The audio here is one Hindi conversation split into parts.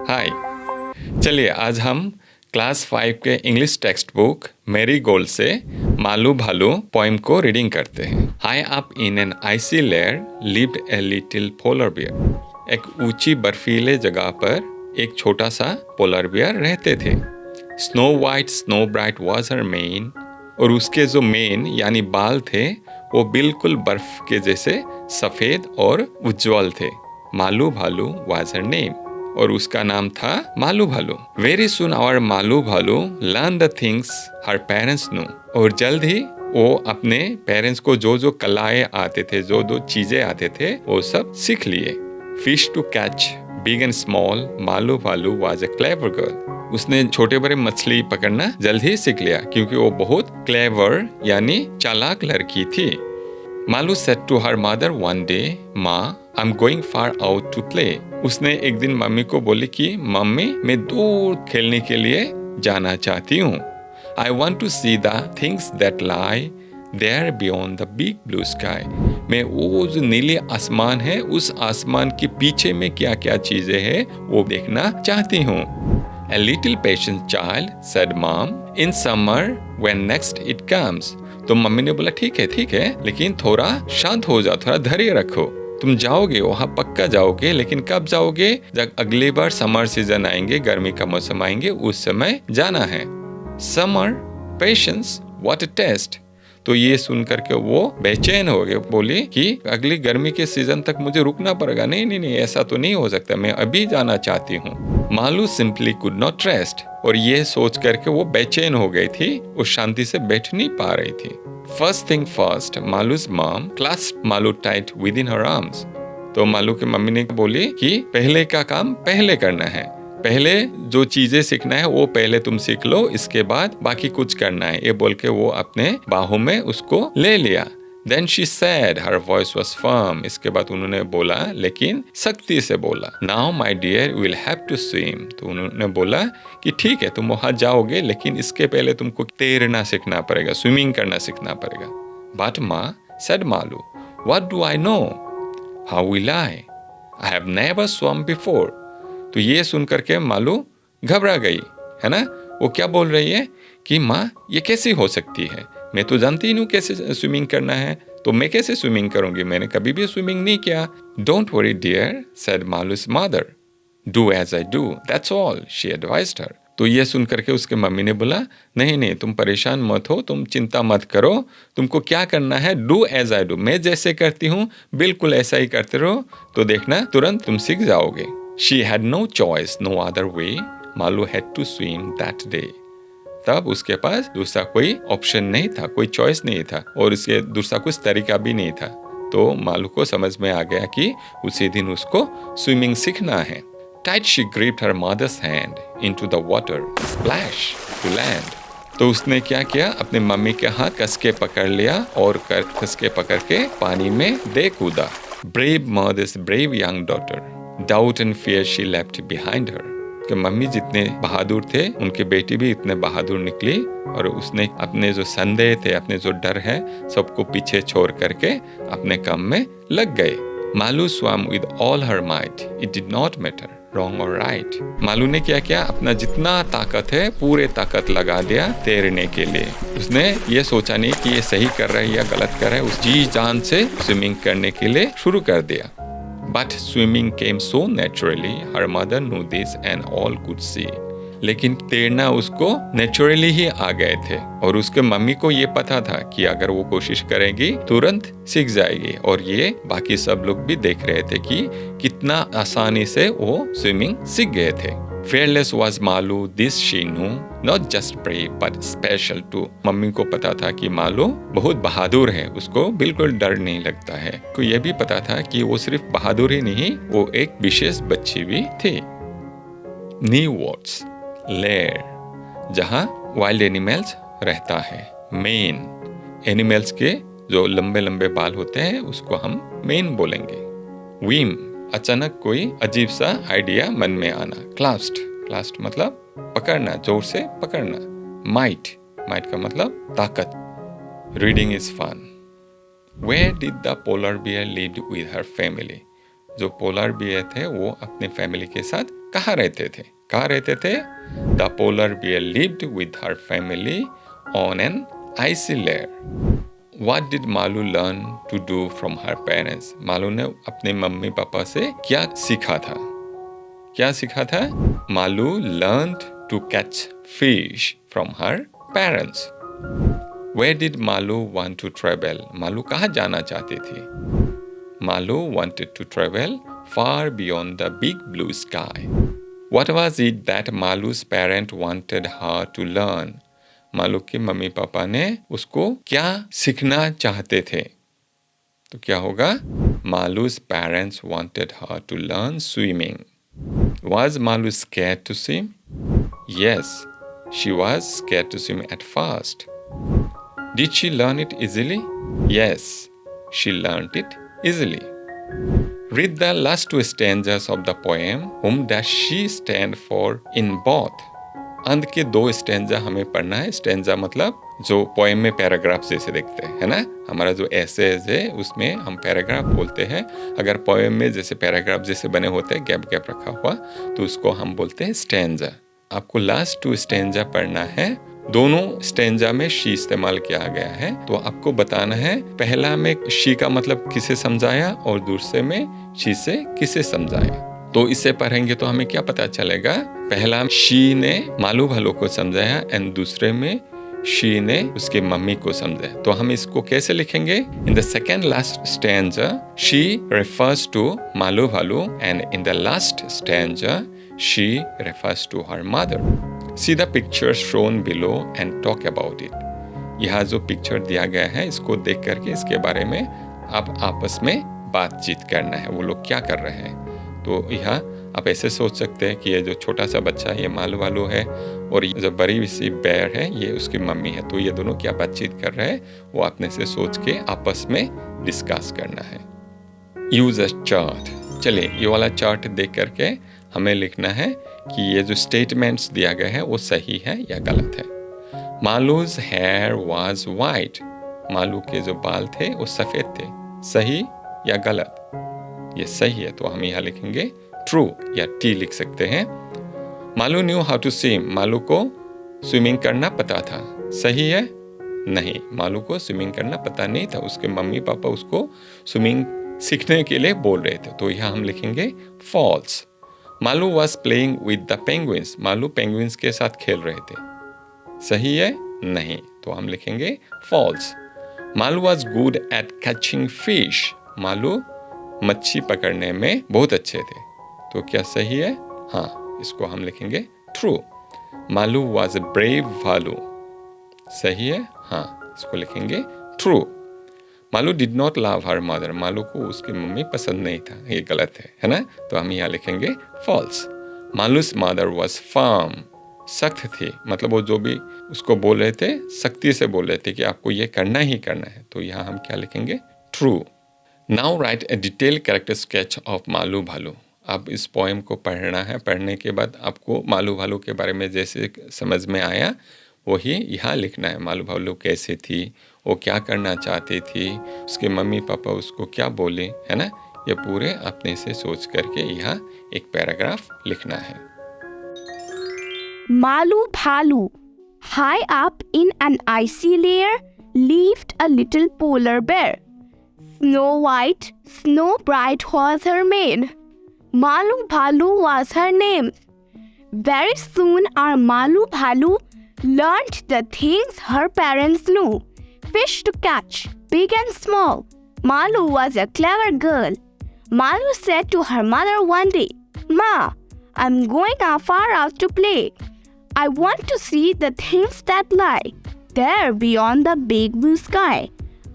हाय। चलिए आज हम क्लास 5 के English text book marigold से मालू भालू पोएम को रीडिंग करते हैं। High up in an icy lair lived a little polar bear. एक ऊंची बर्फीले जगह पर एक छोटा सा पोलर बियर रहते थे। Snow white snow bright was her main, और उसके जो मेन यानी बाल थे वो बिल्कुल बर्फ के जैसे सफेद और उज्जवल थे। Malu Bhalu was her name, और उसका नाम था मालू भालू। वेरी सुन आवर मालू भालू learn the things her parents know, और जल्द ही वो अपने पेरेंट्स को जो जो कलाएं आते थे, जो जो चीजें आते थे, वो सब सीख लिए। Fish to catch big and small, Malu Bhalu was a clever girl. उसने छोटे बड़े मछली पकड़ना जल्द ही सीख लिया क्योंकि वो बहुत क्लेवर यानी चालाक लड़की थी। Malu said to her mother one day, माँ I am going far out to play. उसने एक दिन मम्मी को बोली कि मम्मी मैं दूर खेलने के लिए जाना चाहती हूँ। I want to see the things that lie there beyond the big blue sky. मैं वो जो नीले आसमान है उस आसमान के पीछे में क्या क्या चीजें हैं वो देखना चाहती हूँ। A little patient child said mom, in summer when next it comes। तो मम्मी ने बोला ठीक है लेकिन थोड़ा शांत हो जाओ, थोड़ा धैर्य रखो। तुम जाओगे वहां पक्का जाओगे, लेकिन कब जाओगे? जब अगली बार समर सीजन आएंगे, गर्मी का मौसम आएंगे, उस समय जाना है। Summer patience what a test. तो ये सुन करके वो बेचैन हो गए, बोली कि अगली गर्मी के सीजन तक मुझे रुकना पड़ेगा। नहीं ऐसा तो नहीं हो सकता, मैं अभी जाना चाहती हूँ। Malu simply could not rest, और ये सोच करके वो बेचैन हो गई थी, वो शांति से बैठ नहीं पा रही थी। First thing first, Malu's mom clasped Malu tight within her arms. तो मालू की मम्मी ने बोली कि पहले का काम पहले करना है, पहले जो चीजें सीखना है वो पहले तुम सीख लो, इसके बाद बाकी कुछ करना है। ये बोल के वो अपने बाहों में उसको ले लिया। Then she said, her voice was firm। इसके बाद उन्होंने बोला, लेकिन सख्ती से बोला, Now my dear you will have to swim। तो उन्होंने बोला कि ठीक है तुम वहां जाओगे, लेकिन इसके पहले तुमको तैरना सीखना पड़ेगा, स्विमिंग करना सीखना पड़ेगा। But Ma said Malu, What do I know? How will I? I have never swum before। तो ये सुन करके मालू घबरा गई, है ना। वो क्या बोल रही है कि माँ ये कैसी हो सकती है, मैं तो जानती ही नहीं कैसे स्विमिंग करना है, तो मैं कैसे स्विमिंग करूंगी, मैंने कभी भी स्विमिंग नहीं किया। Don't worry dear said Malu's mother, do as I do that's all she advised her. तो ये सुन करके उसके मम्मी ने बोला, नहीं तुम परेशान मत हो, तुम चिंता मत करो, तुमको क्या करना है, डू एज आई डू, मैं जैसे करती हूँ बिल्कुल ऐसा ही करते रहो, तो देखना तुरंत तुम सीख जाओगे। She had no choice no other way, Malu had to swim that day. तब उसके पास दूसरा कोई ऑप्शन नहीं था, कोई चॉइस नहीं था, और उसके दूसरा कुछ तरीका भी नहीं था। तो मालू को समझ में आ गया कि उसी दिन उसको स्विमिंग सीखना है। Tight she gripped her mother's hand into the water, splash to land. तो उसने क्या किया, अपने मम्मी के हाथ कस के पकड़ लिया और कस के पकड़ के पानी में दे कूदा। Brave mother's brave young daughter, doubt and fear she left behind her. कि मम्मी जितने बहादुर थे, उनके बेटी भी इतने बहादुर निकली, और उसने अपने जो संदेह थे, अपने जो डर है, सबको पीछे छोड़ करके अपने काम में लग गए। Malu swam with all her might, it did not matter wrong or right। Malu ने क्या किया, अपना जितना ताकत है पूरे ताकत लगा दिया तैरने के लिए। उसने ये सोचा नहीं कि ये सही कर रहा है या गलत कर रहा है, उस जी जान से स्विमिंग करने के लिए शुरू कर दिया। But swimming came so naturally, her mother knew this and all could see। लेकिन तैरना उसको नेचुरली ही आ गए थे, और उसके मम्मी को ये पता था कि अगर वो कोशिश करेगी तुरंत सीख जाएगी, और ये बाकी सब लोग भी देख रहे थे कि कितना आसानी से वो स्विमिंग सीख गए थे। Fearless was Malu, this she knew, not just brave but special too। Mummy को पता था कि मालू बहुत बहादुर है, उसको बिल्कुल डर नहीं लगता है। को यह भी पता था कि वो सिर्फ बहादुर ही नहीं, वो एक विशेष बच्ची भी थी। न्यू वर्ड्स, लेयर, जहाँ वाइल्ड एनिमल्स रहता है। मेन, एनिमल्स के जो लंबे लंबे बाल होते हैं उसको हम मेन बोलेंगे। विम, अचानक कोई अजीब सा आइडिया मन में आना। क्लास्ट मतलब पकड़ना, जोर से पकड़ना। माइट का मतलब ताकत। Reading is fun. Where did the polar bear lived with her family. जो पोलर बियर थे वो अपने फैमिली के साथ कहाँ रहते थे? The polar bear lived with her family on an icy layer. What did Malu learn to do from her parents? Malu ने अपने मम्मी पापा से क्या सीखा था? Malu learned to catch fish from her parents. Where did Malu want to travel? Malu कहाँ जाना चाहती थी? Malu wanted to travel far beyond the big blue sky. What was it that Malu's parents wanted her to learn? Malu के मम्मी पापा ने उसको क्या सीखना चाहते थे? तो क्या होगा? Malu's parents wanted her to learn swimming. Was Malu scared to swim? Yes, she was scared to swim at first. Did she learn it easily? Yes, she learned it easily. Read the last two stanzas of the poem. Whom does she stand for in both? अंत के 2 स्टेंजा हमें पढ़ना है. स्टेंजा मतलब जो पोएम में पैराग्राफ जैसे देखते हैं, है ना. हमारा जो एसेज है उसमें हम पैराग्राफ बोलते हैं. अगर पोएम में जैसे पैराग्राफ जैसे बने होते हैं गैप रखा हुआ, तो उसको हम बोलते हैं स्टेंजा. आपको लास्ट 2 स्टेंजा पढ़ना है. दोनों स्टेंजा में शी इस्तेमाल किया गया है. तो आपको बताना है पहला में शी का मतलब किसे समझाया और दूसरे में शी से किसे समझाया. तो इसे पढ़ेंगे तो हमें क्या पता चलेगा? पहला शी ने मालू भालू को समझाया एंड दूसरे में शी ने उसके मम्मी को समझाया. तो हम इसको कैसे लिखेंगे? In the second last stanza she refers to Malu Bhalu and in the last stanza she refers to her mother. See the pictures shown below and talk about it. यहाँ जो पिक्चर दिया गया है इसको देख करके इसके बारे में आप आपस में बातचीत करना है. वो लोग क्या कर रहे हैं? तो यहाँ आप ऐसे सोच सकते हैं कि ये जो छोटा सा बच्चा है ये मालू वालू है और ये जो बड़ी सी बेयर है ये उसकी मम्मी है. तो ये दोनों क्या बातचीत कर रहे हैं वो अपने से सोच के आपस में डिस्कस करना है. Use a chart. चलिए ये वाला चार्ट देख करके हमें लिखना है कि ये जो स्टेटमेंट्स दिया गया है वो सही है या गलत है. Malu's hair was white. Malu के जो बाल थे वो सफ़ेद थे. सही या गलत? ये सही है. तो हम यहाँ लिखेंगे ट्रू या टी लिख सकते हैं. Malu knew how to swim. Malu को स्विमिंग करना पता था. सही है? नहीं, मालू को स्विमिंग करना पता नहीं था. उसके मम्मी पापा उसको स्विमिंग सीखने के लिए बोल रहे थे. तो यहाँ हम लिखेंगे false. Malu was playing with the penguins. Malu penguins के साथ खेल रहे थे. सही है? नहीं. तो हम लिखेंगे false. Malu was good at catching fish. Malu मच्छी पकड़ने में बहुत अच्छे थे. तो क्या सही है? हाँ, इसको हम लिखेंगे true. Malu was a brave भालू. सही है? हाँ, इसको लिखेंगे true. Malu did not love her mother. Malu को उसकी मम्मी पसंद नहीं था. ये गलत है ना. तो हम यहाँ लिखेंगे false. Malu's mother was firm. सख्त थी, मतलब वो जो भी उसको बोल रहे थे सख्ती से बोल रहे थे कि आपको ये करना ही करना है. तो यहाँ हम क्या लिखेंगे? True. Now right A detail character sketch of Malu भालू. आप इस पोएम को पढ़ना है. पढ़ने के बाद आपको मालू भालू के बारे में जैसे समझ में आया वही यहाँ लिखना है. मालू भालू कैसे थी, वो क्या करना चाहती थी, उसके मम्मी पापा उसको क्या बोले, है ना. ये पूरे अपने से सोच करके यहाँ एक पैराग्राफ लिखना है. Malu Bhalu. High up in an icy layer lived a little polar bear. Snow White, Snow Bright was her maid. Malu Bhalu was her name. Very soon our Malu Bhalu learned the things her parents knew. Fish to catch, big and small. Malu was a clever girl. Malu said to her mother one day, "Ma, I'm going far out to play. I want to see the things that lie there beyond the big blue sky."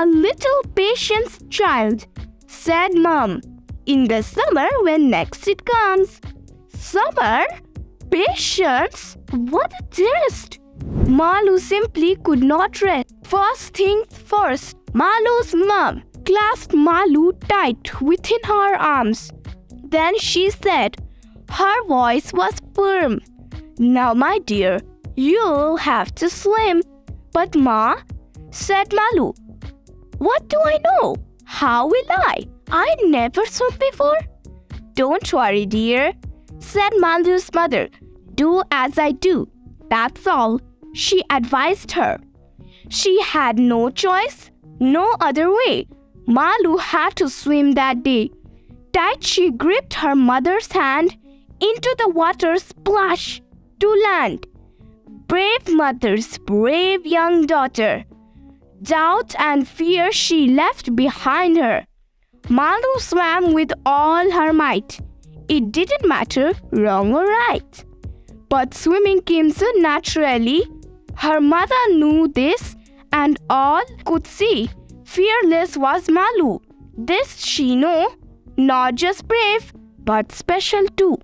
"A little patience, child," said Mom. "In the summer when next it comes." Summer? Patience? What a jest! Malu simply could not rest. First things first, Malu's mom clasped Malu tight within her arms. Then she said, her voice was firm, "Now, my dear, you'll have to swim." "But Ma," said Malu, "what do I know? How will I? I never swum before." "Don't worry, dear. said Malu's mother. Do as I do. That's all, she advised her. She had no choice, no other way. Malu had to swim that day. Tight she gripped her mother's hand. Into the water splash to land. Brave mother's brave young daughter. Doubt and fear she left behind her. Malu swam with all her might. It didn't matter wrong or right. But swimming came so naturally. Her mother knew this and all could see. Fearless was Malu. This she knew, not just brave, but special too.